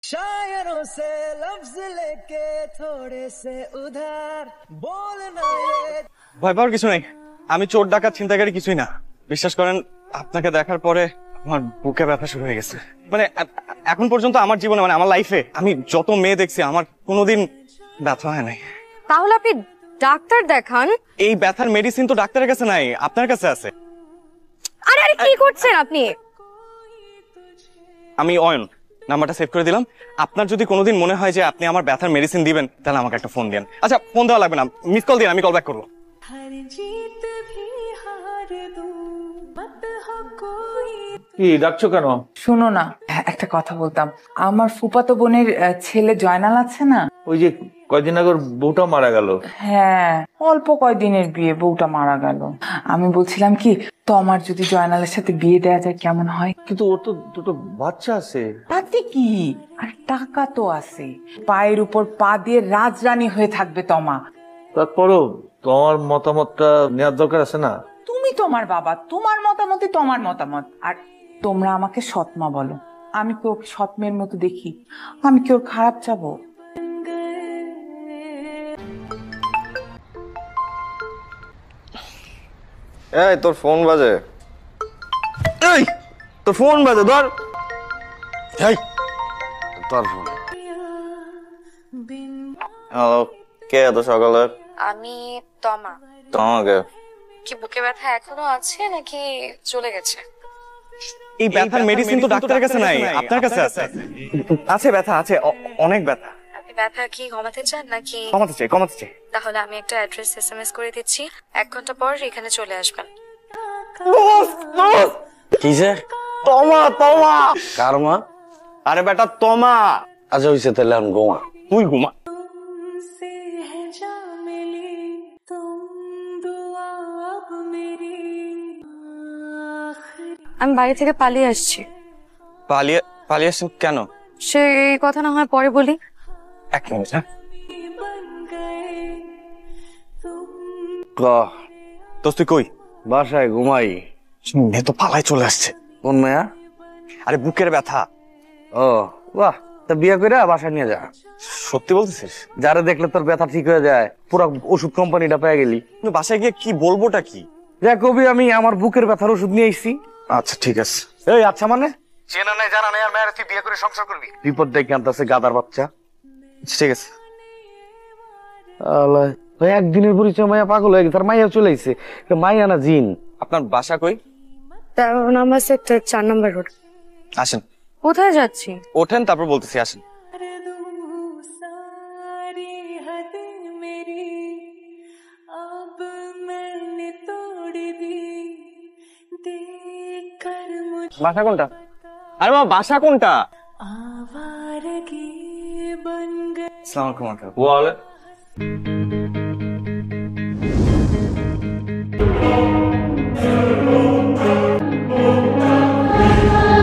शायरों से लफ्ज लेके थोड़े से उधार बोलना ये ভয় পাওয়ার কিছু নেই। আমি চোর ডাকাত ছিনতাইকারী কিছুই না। বিশ্বাস করেন, আপনাকে দেখার পরে আমার বুকে ব্যথা শুরু হয়ে গেছে। মানে এখন পর্যন্ত আমার জীবনে, মানে আমার লাইফে আমি যত মেয়ে দেখছি, আমার কোনোদিন ব্যথা হয় নাই। তাহলে আপনি ডাক্তার দেখান। এই ব্যথার মেডিসিন তো ডাক্তারের কাছে নাই, আপনার কাছে আছে। আরে আরে কি করছেন আপনি? আমি অয়ন, নাম্বারটা সেভ করে দিলাম। আপনার যদি কোনোদিন মনে হয় যে আপনি আমার ব্যথার মেডিসিন দিবেন, তাহলে আমাকে একটা ফোন দেন। আচ্ছা, ফোন দেওয়া লাগবে না, মিস কল দিন, আমি কল ব্যাক করবো। কি ডাকছো কেন? শোনো না, একটা কথা বলতাম। আমার ফুফাতো বোনের ছেলে জয়নাল আছে না, ওই যে কয়দিন আগে ওর বউটা মারা গেল। হ্যাঁ, অল্প কয়দিনের বিয়ে, বউটা মারা গেল। আমি বলছিলাম কি, তোমার যদি জয়নালের সাথে বিয়ে দেওয়া যায় কেমন হয়? কিন্তু ওর তো দুটো বাচ্চা আছে। তাতে কি, আর টাকা তো আছে। পায়ের উপর পা দিয়ে রাজরানী হয়ে থাকবে তমা। তারপরও তোমার মতামতটা নেওয়ার দরকার আছে না? তুমি তোমার বাবা, তোমার মতামতই তোমার মতামত। আর তোমরা আমাকে সৎমা বলো। আমি কি ওকে সৎমের মতো দেখি? আমি কি ওর খারাপ চাবো? এই তোর ফোন বাজে। এই তোর ফোন বাজে, ধর। এই তোর ফোন। হ্যালো, কে এত সকালে? আমি তমা। তোমাকে কি বুকে ব্যথা এখনো আছে নাকি চলে গেছে? এই ব্যথার মেডিসিন তো ডাক্তারের কাছে নাই, আপনার কাছে আছে। আছে ব্যথা আছে, অনেক ব্যথা। আপনি ব্যথা কি কমাতে চান নাকি? কমাতে চাই, কমাতে চাই। তাহলে আমি একটা অ্যাড্রেস এসএমএস করে দিচ্ছি, 1 ঘন্টা পর এখানে চলে আসবেন। কিসে? তমা, তমা। কার মা? আরে বেটা তমা। আচ্ছা হইছে, তাহলে আমি ঘুমা। তুই ঘুমা। আমি বাড়ি থেকে পালিয়ে আসছি। পালিয়ে পালিয়ে আসছেন কেন? সেই কথা না হয় পরে বলি। এক মিনিট। হ্যাঁ, দোস্ত তুই কই? বাসায় ঘুমাই। মেয়ে তো পালায় চলে আসছে। কোন মেয়া? আরে বুকের ব্যথা। ও বাহ, তা বিয়ে করে বাসায় নিয়ে যা। সত্যি বলতেছিস? যারা দেখলে তোর ব্যথা ঠিক হয়ে যায়, পুরো ওষুধ কোম্পানিটা পেয়ে গেলি। কিন্তু বাসায় গিয়ে কি বলবোটা কি? যা কবি, আমি আমার বুকের ব্যথার ওষুধ নিয়ে এসেছি। আচ্ছা ঠিক আছে। এই আচ্ছা মানে চেনা নাই জানা নাই আর মেয়ের তুই বিয়ে করে সংসার করবি? বিপদ ডেকে আনতেছে গাদার বাচ্চা। ঠিক আছে। ওই একদিনের পরিচয় মাইয়া পাগল হয়ে গেছে, আর মাইয়া চলে আইছে। মাইয়া না জিন। আপনার বাসা কই? 13 নম্বর সেক্টর, 4 নম্বর রোড। আসেন। কোথায় যাচ্ছি? ওঠেন, তারপর বলতেছি, আসেন। বাসা কোনটা? আরে বাবা, বাসা কোনটা? আসসালামু আলাইকুম আঙ্কেল। ওয়ালে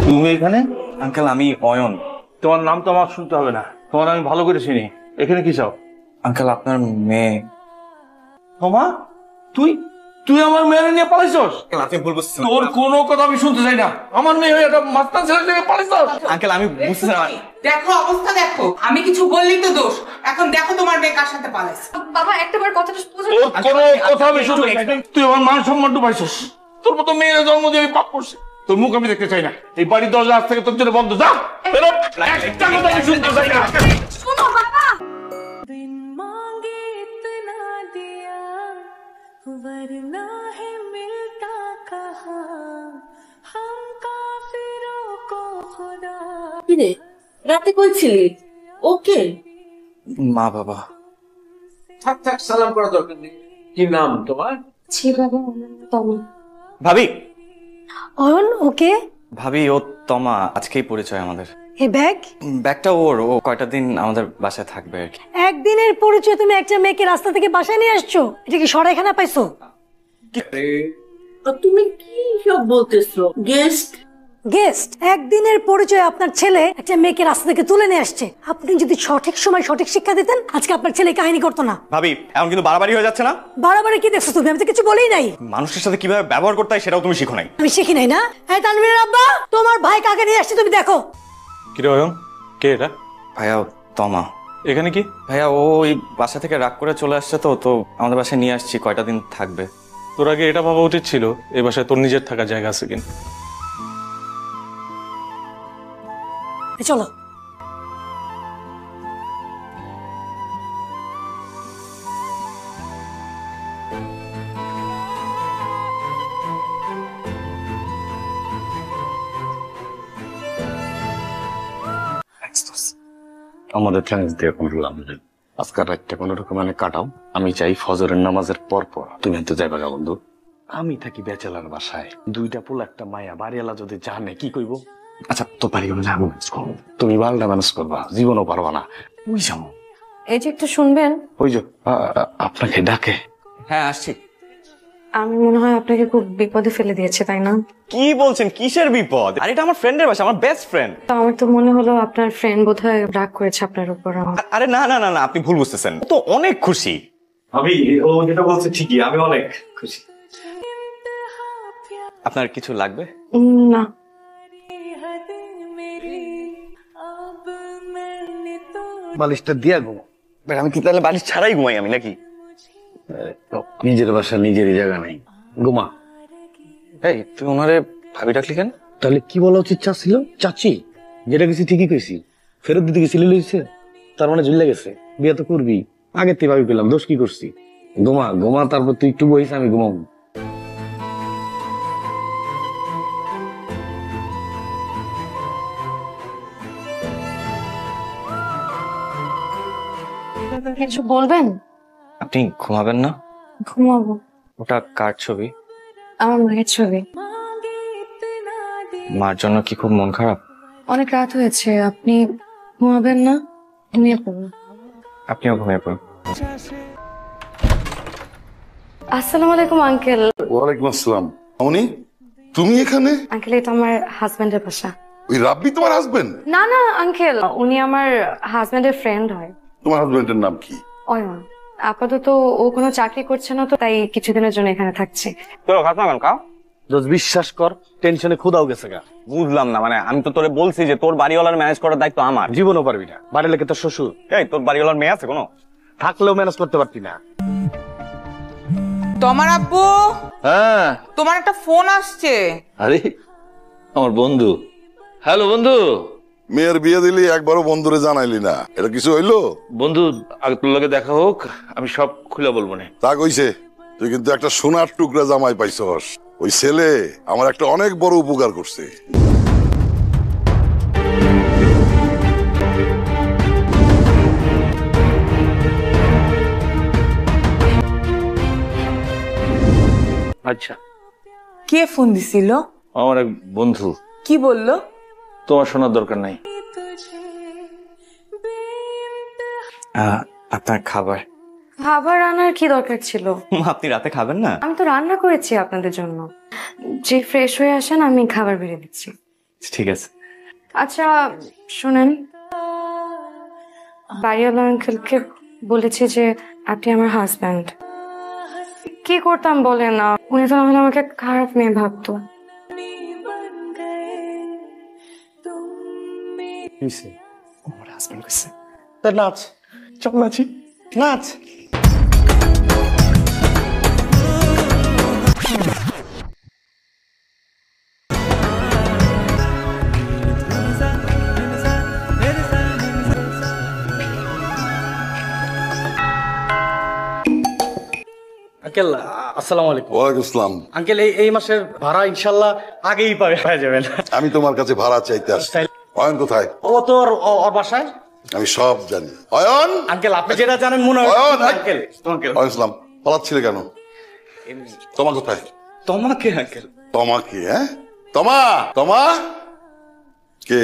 তুমি এখানে? আঙ্কেল আমি অয়ন। তোমার নাম তো আমার শুনতে হবে না, তোমার আমি ভালো করে চিনি। এখানে কি চাও? আঙ্কেল আপনার মেয়ে। তোমা, তুই তুই আমার মেয়ে নিয়ে পালাইছস? আপনি ভুল বুঝছেন। তোর কোনো কথা আমি শুনতে চাই না। আমার মেয়ে হয়ে একটা মাস্তান ছেলে নিয়ে পালাইছস? আঙ্কেল আমি বুঝতেছি না। দেখো অবস্থা দেখো, আমি কিছু বললেই তো দোষ। এখন দেখো তোমার মেয়ে কার সাথে পালাইছে। বাবা একটাবার কথাটা বুঝুন। তোর কোনো কথা আমি শুনতে চাই না। তুই আমার মান সম্মান ডুবাইছস। তোর মতো মেয়ের জন্ম দিয়ে আমি পাপ করছি। তোর মুখ আমি দেখতে চাই না। এই বাড়ির দরজা আজ থেকে তোর জন্য বন্ধ। যা বেরো, একটা কথা আমি শুনতে চাই না। শোনো বাবা। কিরে রাতে কই ছিলি? ওকে মা বাবা। থাক থাক, সালাম করা দরকার নেই। কি নাম তোমার? ছি বাবা, তমা। ভাবি। অয়ন, ওকে? ভাবি ও তমা, আজকেই পরিচয় আমাদের। এই ব্যাগ? ব্যাগটা ওর, ও কয়টা দিন আমাদের বাসায় থাকবে আর কি। একদিনের পরিচয় তুমি একটা মেয়েকে রাস্তা থেকে বাসায় নিয়ে আসছো? এটা কি সরাইখানা পাইছো? তুমি কি সব বলতেছো? গেস্ট? গেস্ট? একদিনের পরিচয় আপনার ছেলে একটা মেয়েকে রাস্তা থেকে তুলে নিয়ে আসছে। আপনি যদি সঠিক সময় সঠিক শিক্ষা দিতেন, আজকে আপনার ছেলে কাহিনী করতো না। ভাবি এখন কিন্তু বাড়াবাড়ি হয়ে যাচ্ছে না? বাড়াবাড়ি কি দেখছো তুমি? আমি তো কিছু বলেই নাই। মানুষের সাথে কিভাবে ব্যবহার করতে হয় সেটাও তুমি শিখো নাই। আমি শিখি নাই না? এই তানভীরের আব্বা, তোমার ভাই কাকে নিয়ে আসছে তুমি দেখো। কিরে অয়ন, কে এটা? ভাইয়া তমা। এখানে কি? ভাইয়া ও ওই বাসা থেকে রাগ করে চলে আসছে, তো আমাদের বাসায় নিয়ে আসছি, কয়টা দিন থাকবে। তোর আগে এটা ভাবা উচিত ছিল এই বাসায় তোর নিজের থাকার জায়গা আছে কিনা। চলো। আমাদের থ্যাঙ্কস দিয়ে করলাম। আজকাল রাতটা কোনো রকম কাটাও। আমি চাই ফজরের নামাজের পর পর তুমি তো যাইবা গা বন্ধু। আমি থাকি ব্যাচেলার বাসায়, দুইটা পোল একটা মায়া, বাড়িওয়ালা যদি জানে কি কইব। আচ্ছা তো বাড়িগুলো যাবো, তুমি বালটা ম্যানেজ করবা, জীবনও পারবা না। ওই যাবো, এই যে একটু শুনবেন। ওই যে আপনাকে ডাকে। হ্যাঁ আসছি। আমি মনে হয় আপনাকে খুব বিপদে ফেলে দিয়েছে, তাই না? কি বলছেন, কিসের বিপদ? আর এটা আমার ফ্রেন্ডের বাসা, আমার বেস্ট ফ্রেন্ড। তো আমার তো মনে হলো আপনার ফ্রেন্ড বোধহয় রাগ করেছে আপনার উপর। আরে না না না না, আপনি ভুল বুঝতেছেন, ও তো অনেক খুশি। ভাবি ও যেটা বলছে ঠিকই, আমি অনেক খুশি। আপনার কিছু লাগবে? না। বালিশটা দিয়া ঘুমো। আমি কি তাহলে বালিশ ছাড়াই ঘুমাই আমি নাকি? নিজের বাসা নিজেরই জায়গা নাই, ঘুমা। এই তুই ওনারে ভাবি ডাকলি কেন? তাহলে কি বলা উচিত ছিল? চাচি। যেটা গেছি ঠিকই কইছি, ফেরত দিতে গেছি লইছে, তার মানে ঝুলে গেছে। বিয়ে তো করবি, আগের থেকে ভাবি পেলাম, দোষ কি করছি? ঘুমা ঘুমা, তারপর তুই একটু বহিস, আমি ঘুমাবো। কিছু বলবেন? আপনি ঘুমাবেন না? ঘুমাবো। ওটা কার ছবি? আমার মায়ের ছবি। মার জন্য কি খুব মন খারাপ? অনেক রাত হয়েছে, আপনি ঘুমাবেন না? ঘুমিয়ে পড়ুন। আপনিও ঘুমিয়ে পড়ুন। আসসালামু আলাইকুম আঙ্কেল। ওয়ালাইকুম আসসালাম। মামনি, তুমি এখানে? আঙ্কেল এটা আমার হাজবেন্ডের বাসা। ওই রাব্বি তোমার হাজবেন্ড? না না আঙ্কেল, উনি আমার হাজবেন্ডের ফ্রেন্ড হয়। তোমার হাজবেন্ডের নাম কি? অয়ন। আপাতত ও কোনো চাকরি করছে না, তো তাই কিছুদিনের জন্য এখানে থাকছে। তোর খাস না কেন কা? বিশ্বাস কর, টেনশনে খুদাও গেছে গা। বুঝলাম না, মানে আমি তো তোরে বলছি যে তোর বাড়িওয়ালার ম্যানেজ করার দায়িত্ব আমার। জীবনও পারবি না, বাড়ি লেগে তোর শ্বশুর। এই তোর বাড়িওয়ালার মেয়ে আছে কোনো? থাকলেও ম্যানেজ করতে পারতি না। তোমার আব্বু, হ্যাঁ তোমার একটা ফোন আসছে। আরে আমার বন্ধু। হ্যালো বন্ধু। মেয়ের বিয়ে দিলি, একবারও বন্ধুরে জানাইলি না, এটা কিছু হইলো? বন্ধু আগে তোর লগে দেখা হোক, আমি সব খুলে বলবো না। তা কইছে, তুই কিন্তু একটা সোনার টুকরা জামাই পাইছস। ওই ছেলে আমার একটা অনেক বড় উপকার করছে। আচ্ছা, কে ফোন দিছিল? আমার এক বন্ধু। কি বললো? তোমার শোনার দরকার নাই। আপনার খাবার। খাবার আনার কি দরকার ছিল? আপনি রাতে খাবেন না? আমি তো রান্না করেছি আপনাদের জন্য। যে ফ্রেশ হয়ে আসেন, আমি খাবার বেড়ে দিচ্ছি। ঠিক আছে। আচ্ছা শুনেন, বাড়িওয়ালা আঙ্কেলকে বলেছি যে আপনি আমার হাজব্যান্ড। কি করতাম বলেন না, উনি তো নাহলে আমাকে খারাপ মেয়ে ভাবতো। আমার হাজবেন্ড কইছে। নাচ, চল নাচি। নাচ। আঙ্কেল আসসালামু আলাইকুম। ওয়ালাইকুম আসসালাম। আঙ্কেল এই মাসের ভাড়া ইনশাল্লাহ আগেই পেয়ে যাবেন। আমি তোমার কাছে ভাড়া চাইতে আসছি। অয়ন কোথায়? ও তো ওর বাসায়। আমি সব জানি। অয়ন, আঙ্কেল আপনি যেটা জানেন মনে হয়। অয়ন, আঙ্কেল অয়ন ইসলাম, পালাচ্ছিলে কেন? তোমা কোথায়? তোমাকে আঙ্কেল? তোমাকে? হ্যাঁ, তোমা তোমা কে?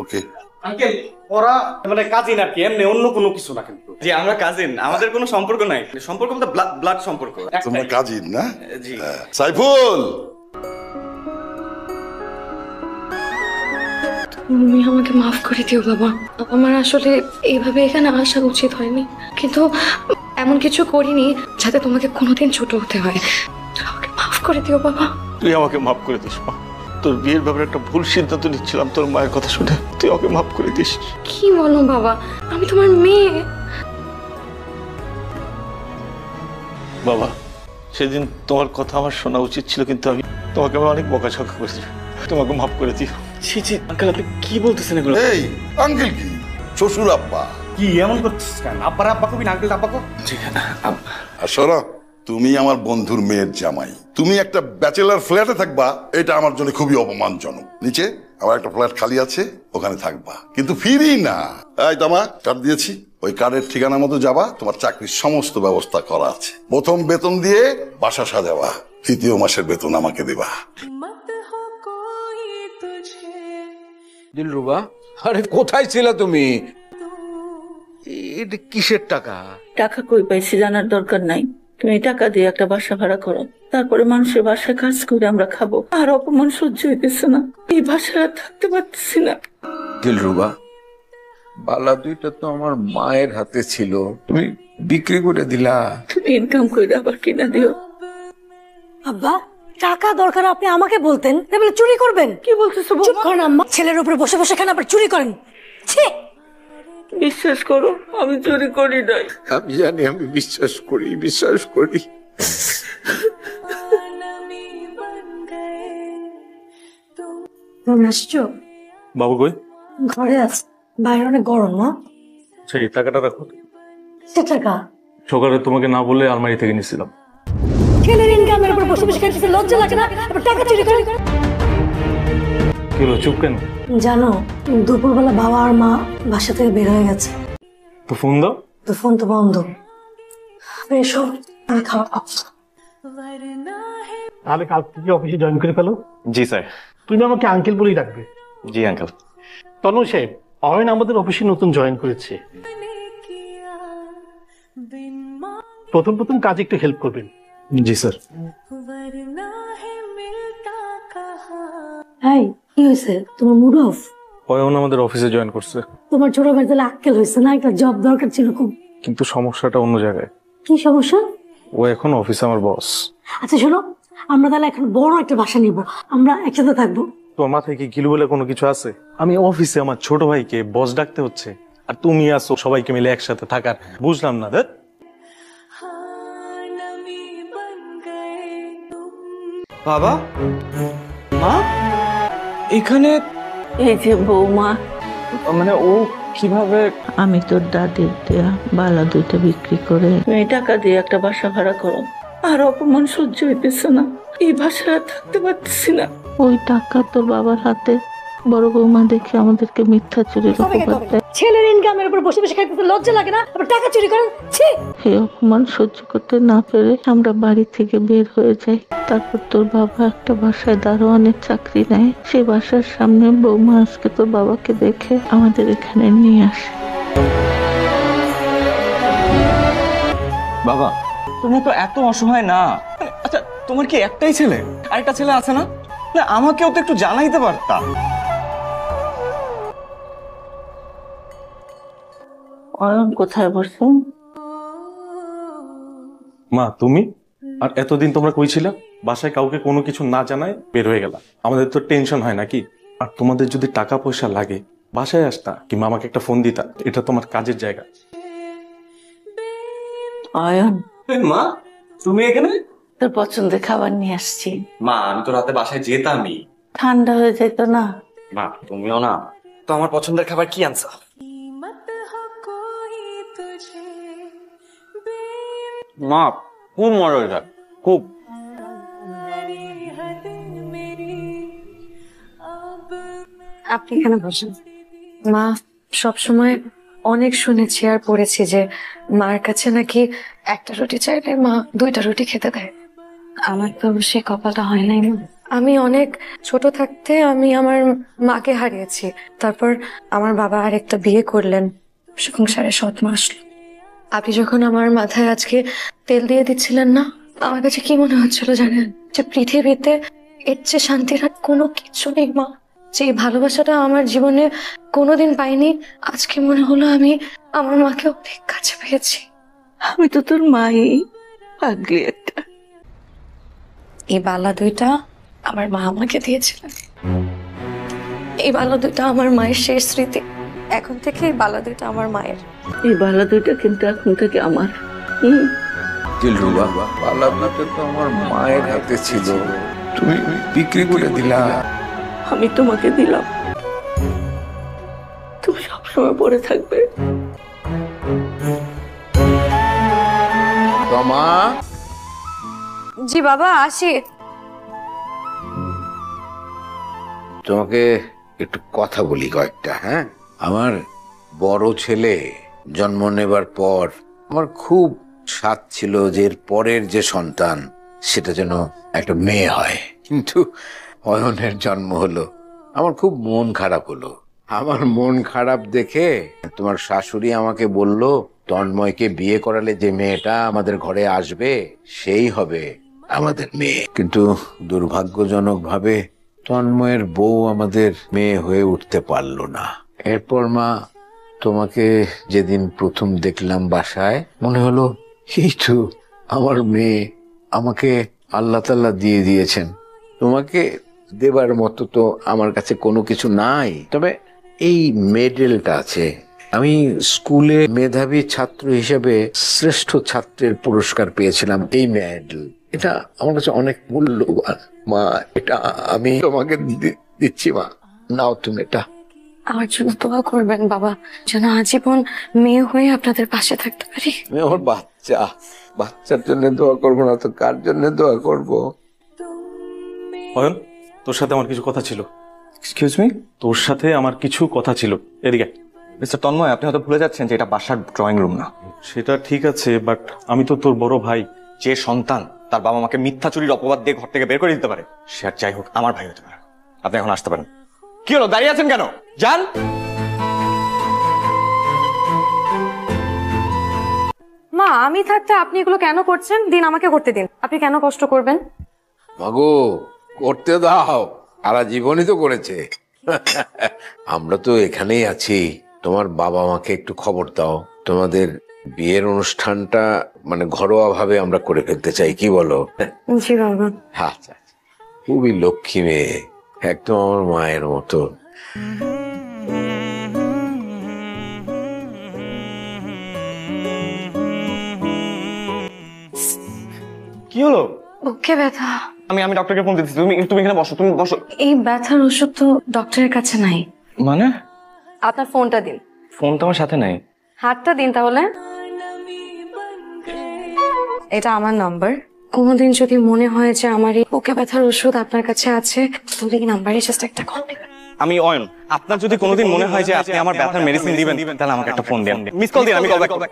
ওকে আঙ্কেল ওরা মানে কাজিন আর কি, এমনি অন্য কোনো কিছু না। কিন্তু জি আমরা কাজিন, আমাদের কোনো সম্পর্ক নাই। সম্পর্ক বলতে ব্লাড সম্পর্ক। তোমরা কাজিন না? জি। সাইফুল, তুমি আমাকে মাফ করে দিও বাবা। আমার আসলে এইভাবে এখানে আসা উচিত হয়নি, কিন্তু এমন কিছু করিনি যাতে তোমাকে কোনোদিন ছোট হতে হয়। তুমি আমাকে মাফ করে দিও বাবা। তুই আমাকে মাফ করে দিস মা। তোর বিয়ের ব্যাপারে একটা ভুল সিদ্ধান্ত নিচ্ছিলাম তোর মায়ের কথা শুনে, তুই ওকে মাফ করে দিস। কি বলো বাবা, আমি তোমার মেয়ে। বাবা, সেদিন তোমার কথা আমার শোনা উচিত ছিল, কিন্তু আমি তোমাকে অনেক বকাঝকা করেছি, তোমাকে মাফ করে দিও। ছি ছি আঙ্কেল, আপনি কি বলতেছেন এগুলো? এই আঙ্কেল কি শ্বশুর আব্বা? কি এমন করছিস কেন? আব্বার আব্বা কবি না, আঙ্কেল আব্বা কো। আর শোনো, তুমি আমার বন্ধুর মেয়ের জামাই, তুমি একটা ব্যাচেলার ফ্ল্যাটে থাকবা, এটা আমার জন্য খুবই অপমানজনক। নিচে আমার একটা ফ্ল্যাট খালি আছে, ওখানে থাকবা, কিন্তু ফিরি না। এই তোমা কার্ড দিয়েছি, ওই কার্ডের ঠিকানা মতো যাবা, তোমার চাকরির সমস্ত ব্যবস্থা করা আছে। প্রথম বেতন দিয়ে বাসা সাজাবা, তৃতীয় মাসের বেতন আমাকে দেবা। দিলরুবা, আরে কোথায় ছিল তুমি? এটা কিসের টাকা? টাকা কই পাইছি জানার দরকার নাই। তুমি টাকা দিয়ে একটা বাসা ভাড়া করো, তারপরে মানুষের বাসায় কাজ করে আমরা খাবো। আর অপমান সহ্য হইতেছে না, এই বাসায় আর থাকতে পারতেছি না। দিলরুবা, বালা দুইটা তো আমার মায়ের হাতে ছিল, তুমি বিক্রি করে দিলা। তুমি ইনকাম করে আবার কিনা দিও। আব্বা, টাকা দরকার আপনি আমাকে বলতেন, এবারে চুরি করবেন? কি বলতেছো? চুপ করেন আম্মা, ছেলের উপরে বসে বসে খান আবার চুরি করেন। ছি! বিশ্বাস করো, আমি চুরি করি নাই। আমি জানি, আমি বিশ্বাস করি। তুমি আসছো? বাবু কই? ঘরে আছে, বাইরে অনেক গরম না? সেই টাকাটা রাখো। সে টাকা সকালে তোমাকে না বলে আলমারি থেকে নিয়েছিলাম। ছেলের ইনকামের উপর বসে বসে খাইতেছে, লজ্জা লাগে না? আবার টাকা চুরি করে। কি হলো, চুপ কেন? জানো, দুপুরবেলা বাবা আর মা বাসা থেকে বের হয়ে গেছে। তো ফোন দাও। তো ফোন তো বন্ধ। এসো, আমি খাওয়া খাবো। তাহলে কাল থেকে অফিসে জয়েন করে ফেলো। জি স্যার। তুমি আমাকে আঙ্কেল বলেই ডাকবে। জি আঙ্কেল। তনু সাহেব, অয়ন আমাদের অফিসে নতুন জয়েন করেছে। প্রথম কাজে একটু হেল্প করবেন। জি স্যার। এই, কি হয়েছে? তোমার মুড অফ? অয়ন আমাদের অফিসে জয়েন করছে। তোমার ছোট ভাই তাহলে আক্কেল হয়েছে না? একটা জব দরকার ছিল খুব। কিন্তু সমস্যাটা অন্য জায়গায়। কি সমস্যা? ও এখন অফিসে আমার বস। আচ্ছা শোনো, আমরা তাহলে এখন বড় একটা বাসা নিব, আমরা একসাথে থাকবো। তোমার মাথায় কি গিলু বলে কোনো কিছু আছে? আমি অফিসে আমার ছোট ভাইকে বস ডাকতে হচ্ছে, আর তুমি আসো সবাইকে মিলে একসাথে থাকার। বুঝলাম না। বাবা, মা, এখানে এই যে বৌমা, মানে ও কিভাবে? আমি তোর দাদির দেয়া বালা দুইটা বিক্রি করে তুমি টাকা দিয়ে একটা বাসা ভাড়া করো। আর অপমান সহ্য হইতেছে না, এই বাসায় আর থাকতে পারতেছি না। ওই টাকা তোর বাবার হাতে বড় বৌমা দেখে আমাদেরকে মিথ্যা চুরির অপবাদ দেয়। ছেলের ইনকামের উপর বসে বসে খাইতেছে, লজ্জা লাগে না? আবার টাকা চুরি করেন। ছি! এই অপমান সহ্য করতে না পেরে আমরা বাড়ি থেকে বের হয়ে যাই। তারপর তোর বাবা একটা বাসায় দারোয়ানের চাকরি নেয়। সেই বাসার সামনে বৌমা আজকে তোর বাবাকে দেখে আমাদের এখানে নিয়ে আসে। বাবা, তোমরা তো এত অসহায় না। আচ্ছা, তোমার কি একটাই ছেলে? আরেকটা ছেলে আছে না? না, আমাকেও তো একটু জানাইতে পারতা। অয়ন কোথায় বসে? মা, তুমি আর এতদিন তোমরা কই ছিলা? বাসায় কাউকে কোনো কিছু না জানায় বের হয়ে গেলা। আমাদের তো টেনশন হয় নাকি? আর তোমাদের যদি টাকা পয়সা লাগে বাসায় আসতা, কিংবা আমাকে একটা ফোন দিতা। এটা তোমার কাজের জায়গা। অয়ন, মা, তুমি এখানে? তোর পছন্দের খাবার নিয়ে আসছি। মা, আমি তো রাতে বাসায় যেতামই। ঠান্ডা হয়ে যেত না? মা, তুমিও না। তো আমার পছন্দের খাবার কি আনছো? মা, খুব মজা হয়েছে, খুব। আপনি এখানে বসেন। মা, সবসময় অনেক শুনেছি আর পড়েছি যে মার কাছে নাকি একটা রুটি চাইলে মা দুইটা রুটি খেতে দেয়। আমার তো সে কপালটা হয় নাই। আমি অনেক ছোট থাকতে আমি আমার মাকে হারিয়েছি। তারপর আমার বাবা আরেকটা বিয়ে করলেন, সংসারে সৎ মা আসলো। আপনি যখন আমার মাথায় আজকে তেল দিয়ে দিচ্ছিলেন না, আমার কাছে কি মনে হচ্ছিল জানেন? যে পৃথিবীতে এর চেয়ে শান্তির আর কোনো কিছু নেই মা। যে ভালোবাসাটা আমার জীবনে কোনোদিন পাইনি, আজকে মনে হলো আমি আমার মাকে অনেক কাছে পেয়েছি। আমি তো তোর মাই, পাগলি একটা। এই বালা দুইটা আমার মা আমাকে দিয়েছিলেন। এই বালা দুইটা আমার মায়ের শেষ স্মৃতি। এখন থেকে এই বালা দুইটা আমার মায়ের। এই বালা দুইটা কিন্তু এখন থেকে আমার। দিলরুবা, বালা দুইটা তো আমার মায়ের হাতে ছিল, তুমি বিক্রি করে দিলা। আমি তোমাকে দিলাম, তুমি সবসময় পড়ে থাকবে। তমা, জি বাবা, আসি। তোমাকে একটু কথা বলি কয়েকটা। হ্যাঁ, আমার বড় ছেলে জন্ম নেবার পর আমার খুব স্বাদ ছিল যে এর পরের যে সন্তান সেটা যেন একটা মেয়ে হয়, কিন্তু অয়নের জন্ম হলো। আমার খুব মন খারাপ হলো। আমার মন খারাপ দেখে তোমার শাশুড়ি আমাকে বলল, তন্ময়কে বিয়ে করালে যে মেয়েটা আমাদের ঘরে আসবে সেই হবে আমাদের মেয়ে। কিন্তু দুর্ভাগ্যজনক ভাবে তন্ময়ের বউ আমাদের মেয়ে হয়ে উঠতে পারলো না। এরপর মা, তোমাকে যেদিন প্রথম দেখলাম বাসায়, মনে হলো এই তো আমার মেয়ে, আমাকে আল্লাহ তাআলা দিয়ে দিয়েছেন। তোমাকে দেবার মতো তো আমার কাছে কোনো কিছু নাই, তবে এই মেডেলটা আছে। আমি স্কুলে মেধাবী ছাত্র হিসেবে শ্রেষ্ঠ ছাত্রের পুরস্কার পেয়েছিলাম। এই মেডেল, এটা আমার কাছে অনেক মূল্যবান মা। এটা আমি তোমাকে দিচ্ছি মা, নাও তুমি এটা। আমার জন্য দোয়া করবেন বাবা, যেন আজীবন মেয়ে হয়ে আপনাদের পাশে থাকতে পারি। আমি আমার বাচ্চার জন্য দোয়া করবো না তো কার জন্য দোয়া করবো? অয়ন, তোর সাথে আমার কিছু কথা ছিল। এক্সকিউজ মি, তোর সাথে আমার কিছু কথা ছিল। এদিকে। মিস্টার তন্ময়, আপনি হয়তো ভুলে যাচ্ছেন যে এটা বাসার ড্রয়িং রুম না। সেটা ঠিক আছে, বাট আমি তো তোর বড় ভাই। যে সন্তান তার বাবা মাকে মিথ্যা চুরির অপবাদ দিয়ে ঘর থেকে বের করে দিতে পারে, সে আর যাই হোক আমার ভাই হতে পারে। আপনি এখন আসতে পারেন। কি হলো, দাঁড়িয়ে আছেন কেন? যান। মা, আমি থাকতে আপনি এগুলো কেন করছেন? দিন, আমাকে করতে দিন। আপনি কেন কষ্ট করবেন? মাগো, করতে দাও, সারা জীবনই তো করেছে। আমরা তো এখানেই আছি। তোমার বাবা মাকে একটু খবর দাও, তোমাদের বিয়ের অনুষ্ঠানটা মানে ঘরোয়া ভাবে আমরা করে ফেলতে চাই, কি বলো? জি বাবা। আচ্ছা, খুবই লক্ষ্মী মেয়ে, একদম আমার মায়ের মতো। কি হলো? বুকে ব্যথা। আমি ডক্টরকে ফোন দিতেছি। তুমি এখানে বসো, তুমি বসো। এই ব্যথার ওষুধ তো ডক্টরের কাছে নাই। মানে? আপনার ফোনটা দিন। ফোন তো আমার সাথে নাই। হাতটা দিন তাহলে। এটা আমার নাম্বার। কোনোদিন যদি মনে হয় যে আমার এই বুকে ব্যথার ওষুধ আপনার কাছে আছে, তাহলে এই নাম্বারে জাস্ট একটা কল দিবেন। আমি অয়ন, আপনার যদি কোনোদিন মনে হয় যে আপনি আমার ব্যথার মেডিসিন দিবেন, তাহলে আমাকে একটা ফোন দিন। মিস কল দিন, আমি কল ব্যাক করব।